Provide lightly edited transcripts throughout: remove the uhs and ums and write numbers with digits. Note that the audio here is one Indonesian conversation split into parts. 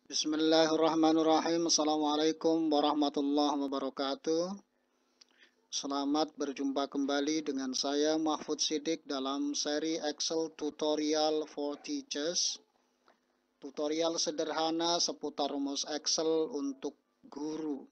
Bismillahirrahmanirrahim. Assalamualaikum warahmatullahi wabarakatuh. Selamat berjumpa kembali dengan saya Mahfud Siddiq dalam seri Excel Tutorial for Teachers. Tutorial sederhana seputar rumus Excel untuk guru.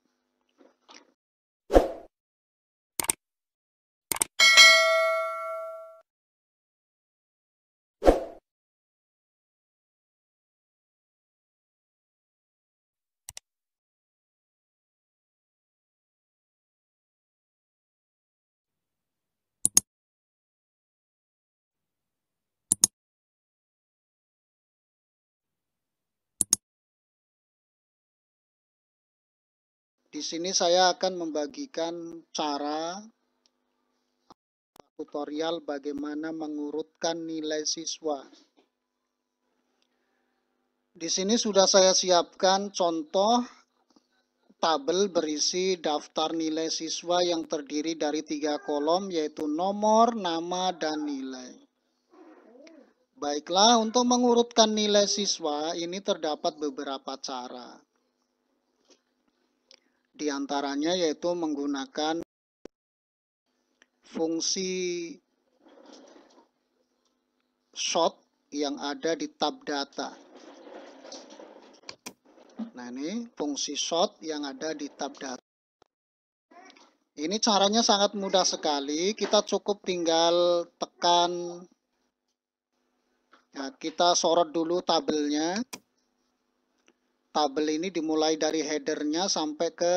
Di sini saya akan membagikan cara tutorial bagaimana mengurutkan nilai siswa. Di sini sudah saya siapkan contoh tabel berisi daftar nilai siswa yang terdiri dari 3 kolom, yaitu nomor, nama, dan nilai. Baiklah, untuk mengurutkan nilai siswa ini terdapat beberapa cara. Di antaranya yaitu menggunakan fungsi sort yang ada di tab data. Nah, ini fungsi sort yang ada di tab data. Ini caranya sangat mudah sekali. Kita cukup tinggal tekan. Nah, kita sorot dulu tabelnya. Tabel ini dimulai dari headernya sampai ke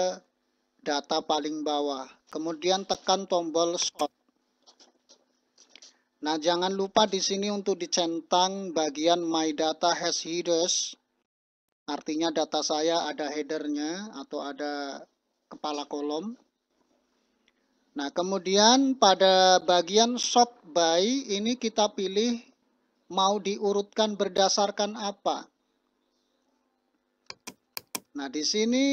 data paling bawah. Kemudian tekan tombol sort. Nah, jangan lupa di sini untuk dicentang bagian My Data has headers. Artinya data saya ada headernya atau ada kepala kolom. Nah, kemudian pada bagian sort by ini kita pilih mau diurutkan berdasarkan apa. Nah, di sini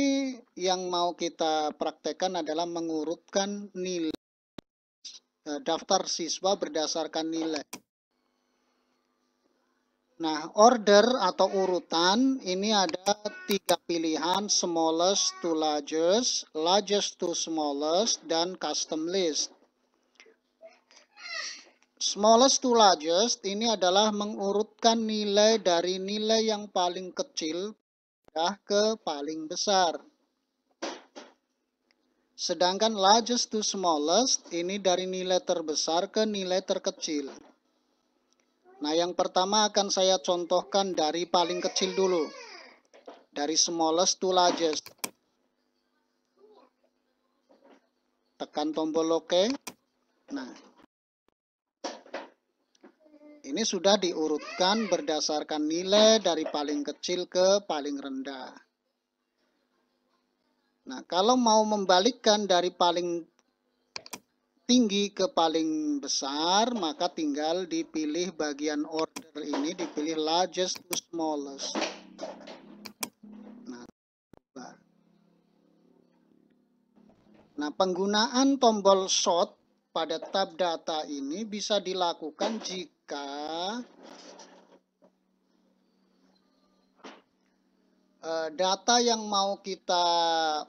yang mau kita praktekkan adalah mengurutkan nilai daftar siswa berdasarkan nilai. Nah, order atau urutan ini ada 3 pilihan, smallest to largest, largest to smallest, dan custom list. Smallest to largest ini adalah mengurutkan nilai dari nilai yang paling kecil ke paling besar. Sedangkan largest to smallest ini dari nilai terbesar ke nilai terkecil. Nah, yang pertama akan saya contohkan dari paling kecil dulu. Dari smallest to largest. Tekan tombol OK. Nah, ini sudah diurutkan berdasarkan nilai dari paling kecil ke paling rendah. Nah, kalau mau membalikkan dari paling tinggi ke paling besar, maka tinggal dipilih bagian order ini, dipilih largest to smallest. Nah, penggunaan tombol sort pada tab data ini bisa dilakukan jika data yang mau kita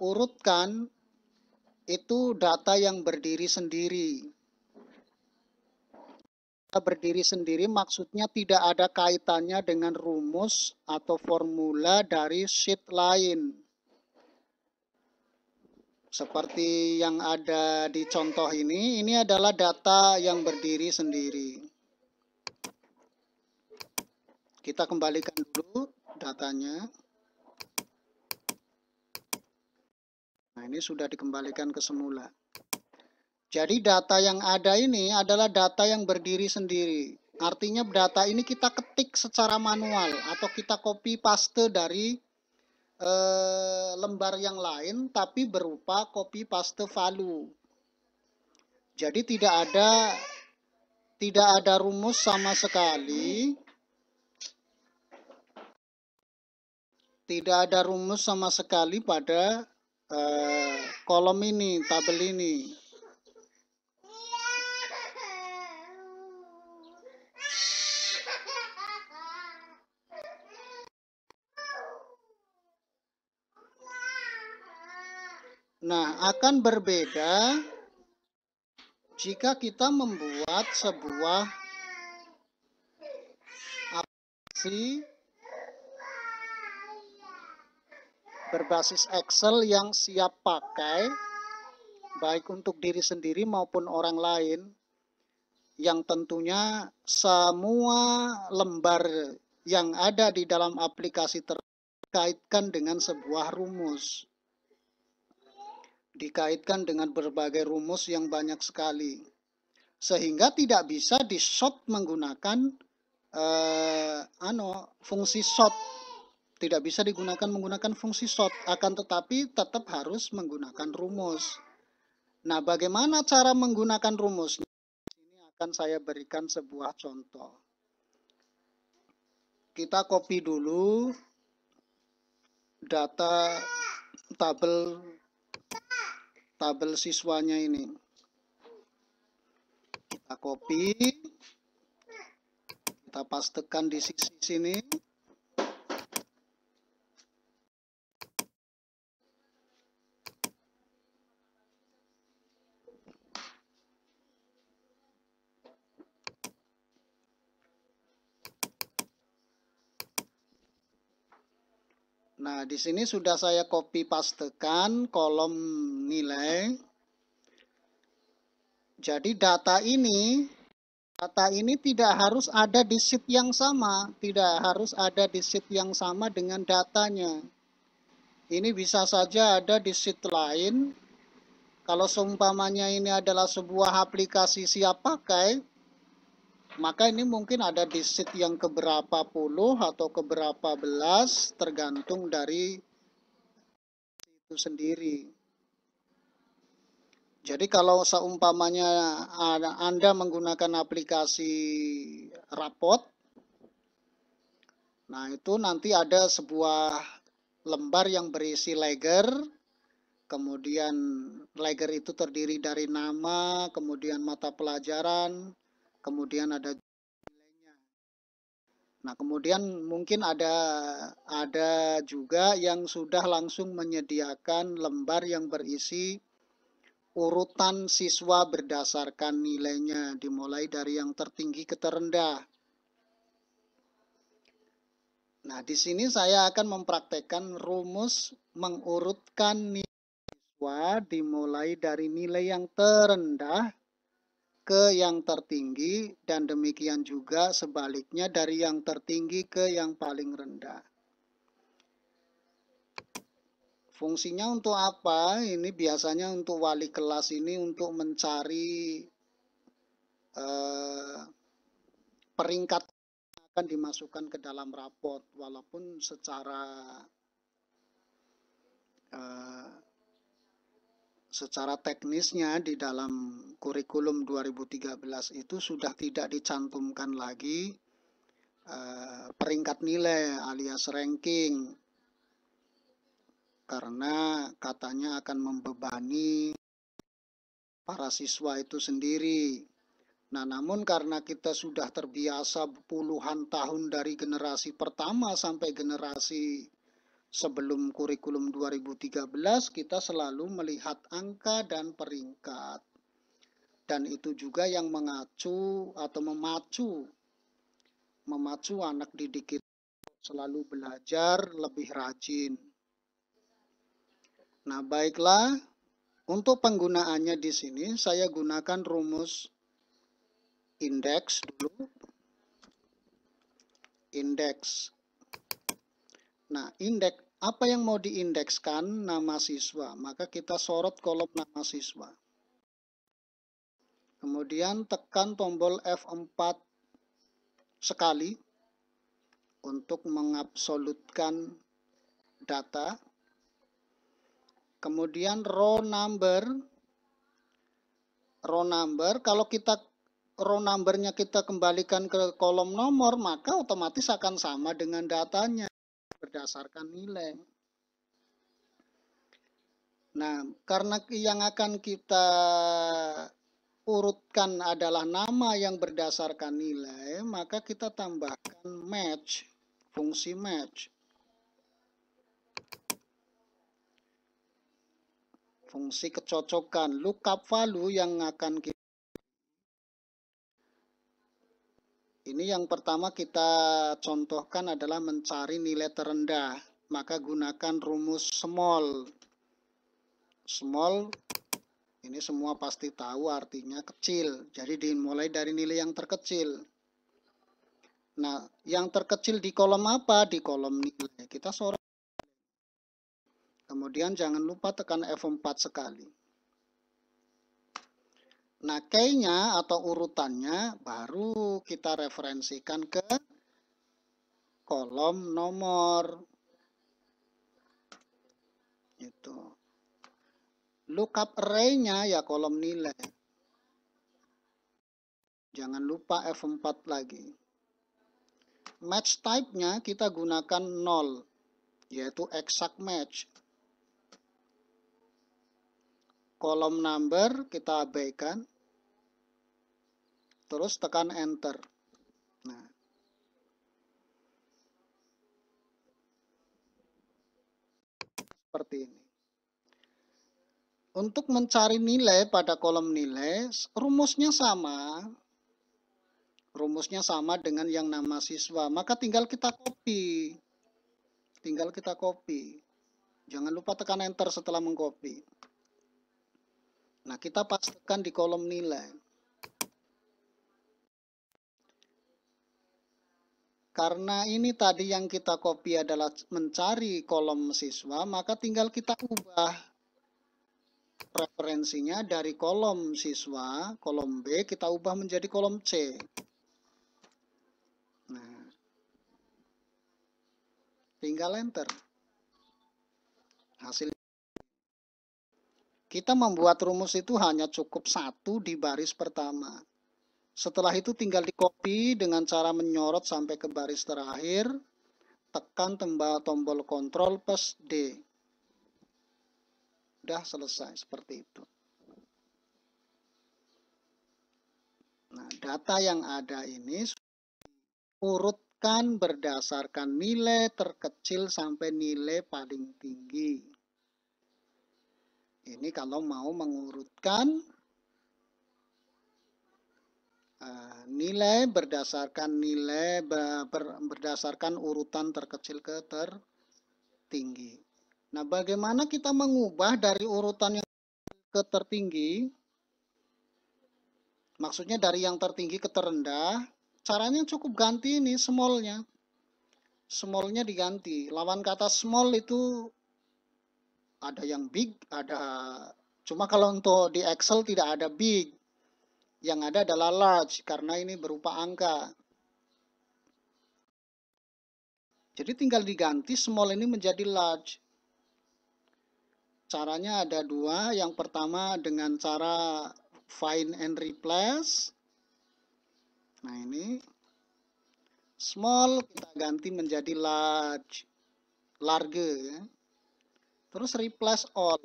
urutkan itu data yang berdiri sendiri. Berdiri sendiri maksudnya tidak ada kaitannya dengan rumus atau formula dari sheet lain. Seperti yang ada di contoh ini adalah data yang berdiri sendiri. Kita kembalikan dulu datanya. Nah, ini sudah dikembalikan ke semula. Jadi data yang ada ini adalah data yang berdiri sendiri. Artinya data ini kita ketik secara manual atau kita copy paste dari lembar yang lain tapi berupa copy paste value. Jadi tidak ada rumus sama sekali. Tidak ada rumus sama sekali pada kolom ini, tabel ini. Nah, akan berbeda jika kita membuat sebuah aplikasi berbasis Excel yang siap pakai, baik untuk diri sendiri maupun orang lain, yang tentunya semua lembar yang ada di dalam aplikasi terkaitkan dengan sebuah rumus. Dikaitkan dengan berbagai rumus yang banyak sekali. Sehingga tidak bisa di-sort menggunakan fungsi sort. Tidak bisa digunakan menggunakan fungsi sort, akan tetapi tetap harus menggunakan rumus. Nah, bagaimana cara menggunakan rumus? Ini akan saya berikan sebuah contoh. Kita copy dulu data tabel siswanya ini. Kita copy, kita pastekan di sisi sini. Nah, di sini sudah saya copy pastekan kolom nilai. Jadi data ini tidak harus ada di sheet yang sama, tidak harus ada di sheet yang sama dengan datanya. Ini bisa saja ada di sheet lain. Kalau seumpamanya ini adalah sebuah aplikasi siap pakai, maka ini mungkin ada di sheet yang keberapa puluh atau keberapa belas, tergantung dari itu sendiri. Jadi kalau seumpamanya Anda menggunakan aplikasi rapot, nah itu nanti ada sebuah lembar yang berisi ledger, kemudian ledger itu terdiri dari nama, kemudian mata pelajaran, kemudian ada nilainya. Nah, kemudian mungkin ada juga yang sudah langsung menyediakan lembar yang berisi urutan siswa berdasarkan nilainya, dimulai dari yang tertinggi ke terendah. Nah, di sini saya akan mempraktekkan rumus mengurutkan nilai siswa dimulai dari nilai yang terendah ke yang tertinggi, dan demikian juga sebaliknya dari yang tertinggi ke yang paling rendah. Fungsinya untuk apa? Ini biasanya untuk wali kelas ini untuk mencari peringkat yang akan dimasukkan ke dalam rapot, walaupun secara teknisnya di dalam kurikulum 2013 itu sudah tidak dicantumkan lagi peringkat nilai alias ranking, karena katanya akan membebani para siswa itu sendiri. Nah, namun karena kita sudah terbiasa puluhan tahun dari generasi pertama sampai generasi sebelum kurikulum 2013, kita selalu melihat angka dan peringkat. Dan itu juga yang mengacu atau memacu anak didik kita selalu belajar lebih rajin. Nah, baiklah, untuk penggunaannya di sini saya gunakan rumus indeks dulu. Indeks. Nah, indeks, apa yang mau diindekskan? Nama siswa. Maka kita sorot kolom nama siswa. Kemudian tekan tombol F4 sekali untuk mengabsolutkan data. Kemudian row number, kalau kita row numbernya kita kembalikan ke kolom nomor, maka otomatis akan sama dengan datanya berdasarkan nilai. Nah, karena yang akan kita urutkan adalah nama yang berdasarkan nilai, maka kita tambahkan match, fungsi match. fungsi kecocokan. Lookup value yang akan kita, ini yang pertama kita contohkan adalah mencari nilai terendah. Maka gunakan rumus small. Small, ini semua pasti tahu artinya kecil. Jadi dimulai dari nilai yang terkecil. Nah, yang terkecil di kolom apa? Di kolom nilai. Kita sorot. Kemudian jangan lupa tekan F4 sekali. Nah, key-nya atau urutannya baru kita referensikan ke kolom nomor. Itu. Lookup array-nya ya kolom nilai. Jangan lupa F4 lagi. Match type-nya kita gunakan 0, yaitu exact match. Kolom number kita abaikan. Terus tekan enter. Nah, seperti ini. Untuk mencari nilai pada kolom nilai, rumusnya sama. Rumusnya sama dengan yang nama siswa. Maka tinggal kita copy. Tinggal kita copy. Jangan lupa tekan enter setelah mengcopy. Nah, kita pastikan di kolom nilai. Karena ini tadi yang kita copy adalah mencari kolom siswa, maka tinggal kita ubah referensinya dari kolom siswa, kolom B, kita ubah menjadi kolom C. Nah, tinggal enter. Hasil kita membuat rumus itu hanya cukup satu di baris pertama. Setelah itu tinggal di-copy dengan cara menyorot sampai ke baris terakhir, tekan tombol Ctrl plus D. Udah selesai, seperti itu. Nah, data yang ada ini urutkan berdasarkan nilai terkecil sampai nilai paling tinggi. Ini kalau mau mengurutkan nilai berdasarkan berdasarkan urutan terkecil ke tertinggi. Nah, bagaimana kita mengubah dari urutan yang ke tertinggi? Maksudnya dari yang tertinggi ke terendah. Caranya cukup ganti ini small-nya. Small-nya diganti. Lawan kata small itu ada yang big, ada. Cuma kalau untuk di Excel tidak ada big. Yang ada adalah large, karena ini berupa angka. Jadi tinggal diganti small ini menjadi large. Caranya ada dua. Yang pertama dengan cara find and replace. Nah, ini. Small kita ganti menjadi large. Large ya. Terus replace all.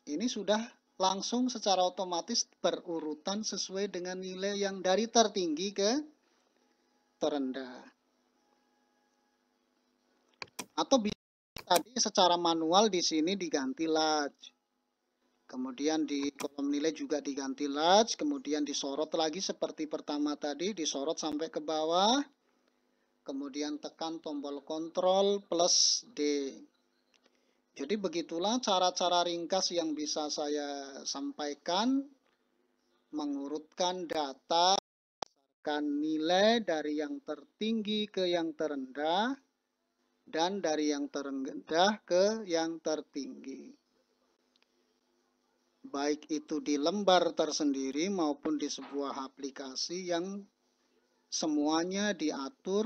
Ini sudah langsung secara otomatis berurutan sesuai dengan nilai yang dari tertinggi ke terendah. Atau bisa tadi secara manual di sini diganti large. Kemudian di kolom nilai juga diganti large, kemudian disorot lagi seperti pertama tadi, disorot sampai ke bawah. Kemudian tekan tombol Ctrl plus D. Jadi begitulah cara-cara ringkas yang bisa saya sampaikan mengurutkan data berdasarkan nilai dari yang tertinggi ke yang terendah dan dari yang terendah ke yang tertinggi. Baik itu di lembar tersendiri maupun di sebuah aplikasi yang semuanya diatur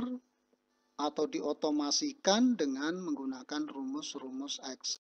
atau diotomasikan dengan menggunakan rumus-rumus Excel.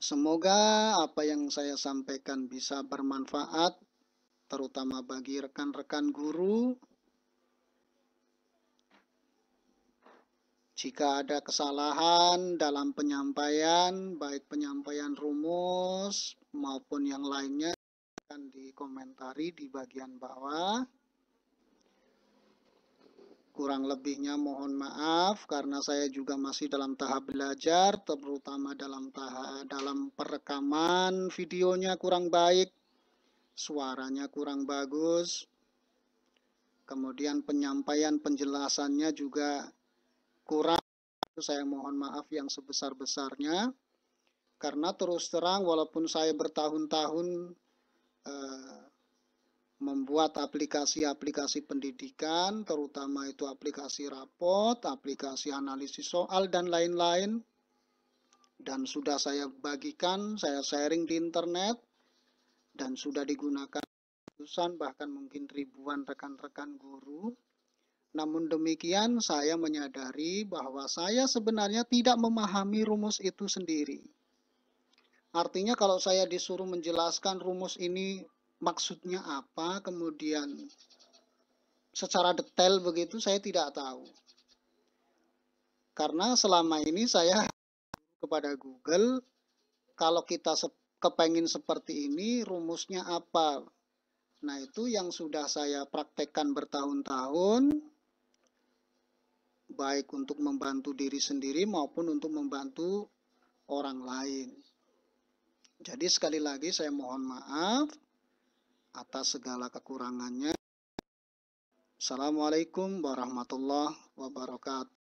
Semoga apa yang saya sampaikan bisa bermanfaat, terutama bagi rekan-rekan guru. Jika ada kesalahan dalam penyampaian, baik penyampaian rumus maupun yang lainnya, akan dikomentari di bagian bawah. Kurang lebihnya mohon maaf karena saya juga masih dalam tahap belajar, terutama dalam perekaman videonya kurang baik, suaranya kurang bagus, kemudian penyampaian penjelasannya juga kurang. Saya mohon maaf yang sebesar-besarnya karena terus terang walaupun saya bertahun-tahun membuat aplikasi-aplikasi pendidikan, terutama itu aplikasi rapot, aplikasi analisis soal, dan lain-lain. Dan sudah saya bagikan, saya sharing di internet, dan sudah digunakan ratusan, bahkan mungkin ribuan rekan-rekan guru. Namun demikian, saya menyadari bahwa saya sebenarnya tidak memahami rumus itu sendiri. Artinya kalau saya disuruh menjelaskan rumus ini maksudnya apa, kemudian secara detail begitu saya tidak tahu. Karena selama ini saya kepada Google, kalau kita kepengin seperti ini, rumusnya apa? Nah, itu yang sudah saya praktekkan bertahun-tahun, baik untuk membantu diri sendiri maupun untuk membantu orang lain. Jadi sekali lagi saya mohon maaf atas segala kekurangannya. Assalamualaikum warahmatullahi wabarakatuh.